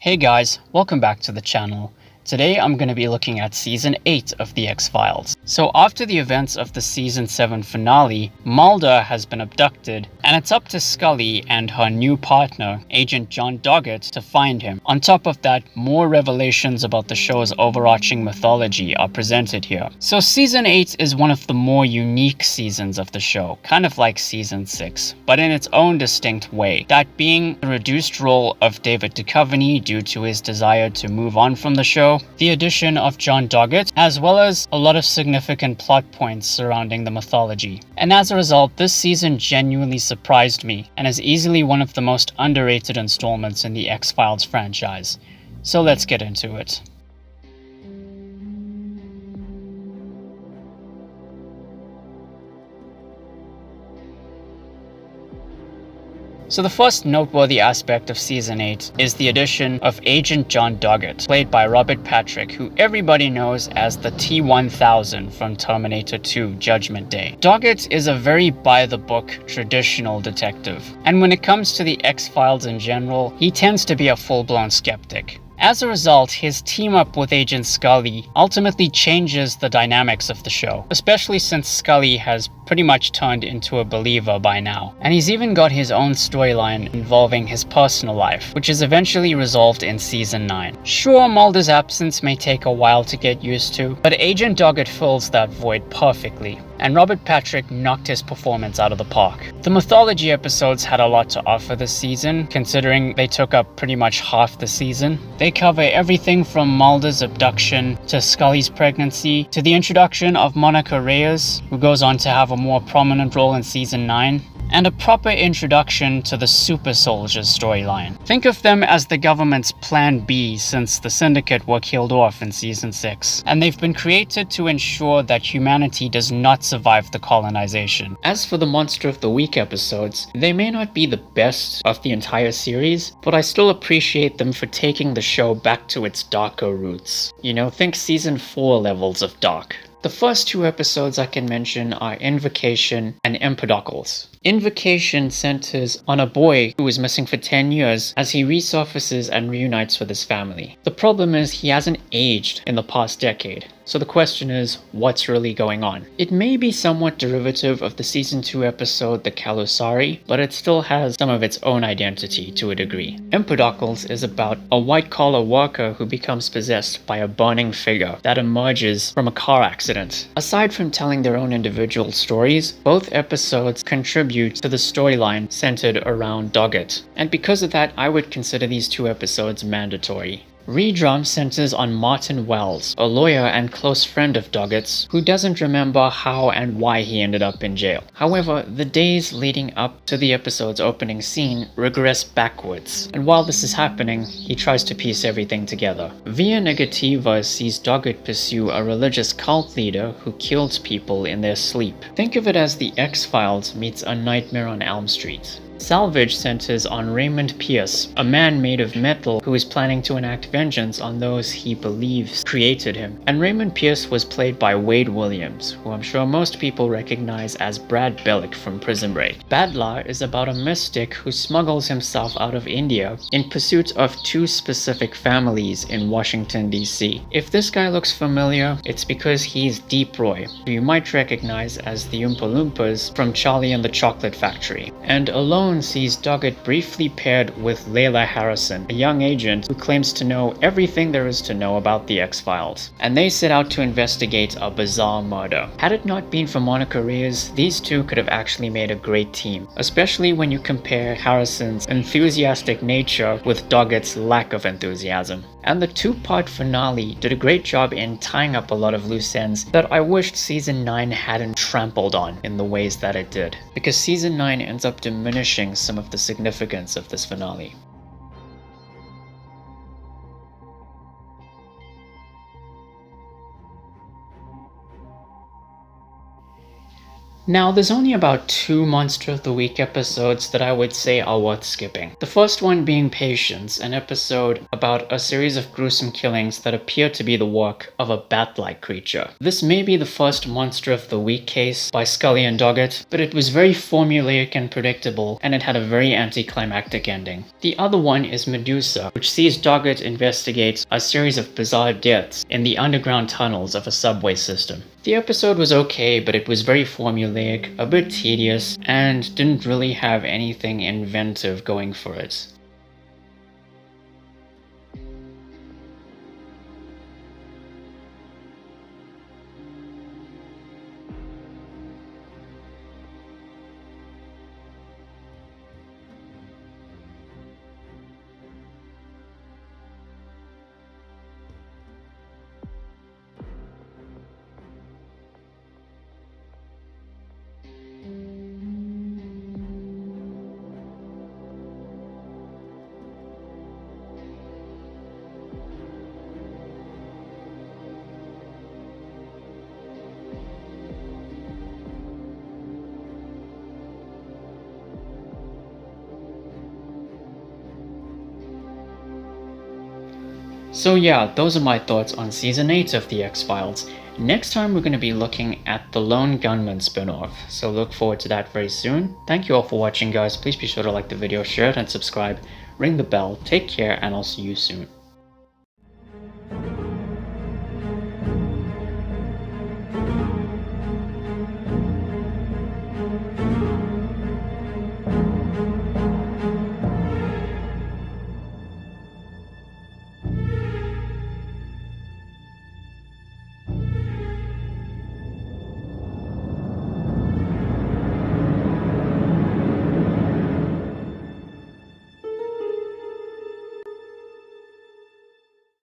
Hey guys, welcome back to the channel. Today I'm going to be looking at Season 8 of The X-Files. So after the events of the Season 7 finale, Mulder has been abducted, and it's up to Scully and her new partner, Agent John Doggett, to find him. On top of that, more revelations about the show's overarching mythology are presented here. So Season 8 is one of the more unique seasons of the show, kind of like Season 6, but in its own distinct way. That being the reduced role of David Duchovny due to his desire to move on from the show, the addition of John Doggett, as well as a lot of significant plot points surrounding the mythology. And as a result, this season genuinely surprised me, and is easily one of the most underrated installments in the X-Files franchise. So let's get into it. So the first noteworthy aspect of Season 8 is the addition of Agent John Doggett, played by Robert Patrick, who everybody knows as the T-1000 from Terminator 2 Judgment Day. Doggett is a very by-the-book, traditional detective, and when it comes to the X-Files in general, he tends to be a full-blown skeptic. As a result, his team-up with Agent Scully ultimately changes the dynamics of the show, especially since Scully has pretty much turned into a believer by now. And he's even got his own storyline involving his personal life, which is eventually resolved in Season 9. Sure, Mulder's absence may take a while to get used to, but Agent Doggett fills that void perfectly, and Robert Patrick knocked his performance out of the park. The mythology episodes had a lot to offer this season, considering they took up pretty much half the season. They cover everything from Mulder's abduction to Scully's pregnancy to the introduction of Monica Reyes, who goes on to have a more prominent role in Season 9, and a proper introduction to the Super Soldiers storyline. Think of them as the government's Plan B since the Syndicate were killed off in Season 6, and they've been created to ensure that humanity does not survive the colonization. As for the Monster of the Week episodes, they may not be the best of the entire series, but I still appreciate them for taking the show back to its darker roots. You know, think Season 4 levels of dark. The first two episodes I can mention are Invocation and Empedocles. Invocation centers on a boy who was missing for 10 years as he resurfaces and reunites with his family. The problem is he hasn't aged in the past decade. So the question is, what's really going on? It may be somewhat derivative of the Season 2 episode The Kalusari, but it still has some of its own identity to a degree. Empedocles is about a white-collar worker who becomes possessed by a burning figure that emerges from a car accident. Aside from telling their own individual stories, both episodes contribute to the storyline centered around Doggett, and because of that, I would consider these two episodes mandatory. Redrum centers on Martin Wells, a lawyer and close friend of Doggett's, who doesn't remember how and why he ended up in jail. However, the days leading up to the episode's opening scene regress backwards, and while this is happening, he tries to piece everything together. Via Negativa sees Doggett pursue a religious cult leader who kills people in their sleep. Think of it as the X-Files meets A Nightmare on Elm Street. Salvage centers on Raymond Pierce, a man made of metal who is planning to enact vengeance on those he believes created him. And Raymond Pierce was played by Wade Williams, who I'm sure most people recognize as Brad Bellick from Prison Break. Badlar is about a mystic who smuggles himself out of India in pursuit of two specific families in Washington, D.C. If this guy looks familiar, it's because he's Deep Roy, who you might recognize as the Oompa Loompas from Charlie and the Chocolate Factory. And Alone sees Doggett briefly paired with Layla Harrison, a young agent who claims to know everything there is to know about the X-Files, and they set out to investigate a bizarre murder. Had it not been for Monica Reyes, these two could have actually made a great team, especially when you compare Harrison's enthusiastic nature with Doggett's lack of enthusiasm. And the two-part finale did a great job in tying up a lot of loose ends that I wished Season 9 hadn't trampled on in the ways that it did, because Season 9 ends up diminishing some of the significance of this finale. Now, there's only about 2 Monster of the Week episodes that I would say are worth skipping. The first one being Patience, an episode about a series of gruesome killings that appear to be the work of a bat-like creature. This may be the first Monster of the Week case by Scully and Doggett, but it was very formulaic and predictable, and it had a very anticlimactic ending. The other one is Medusa, which sees Doggett investigate a series of bizarre deaths in the underground tunnels of a subway system. The episode was okay, but it was very formulaic, a bit tedious, and didn't really have anything inventive going for it. So yeah, those are my thoughts on Season 8 of The X-Files. Next time we're going to be looking at the Lone Gunman spin-off, so look forward to that very soon. Thank you all for watching, guys. Please be sure to like the video, share it, and subscribe. Ring the bell. Take care, and I'll see you soon.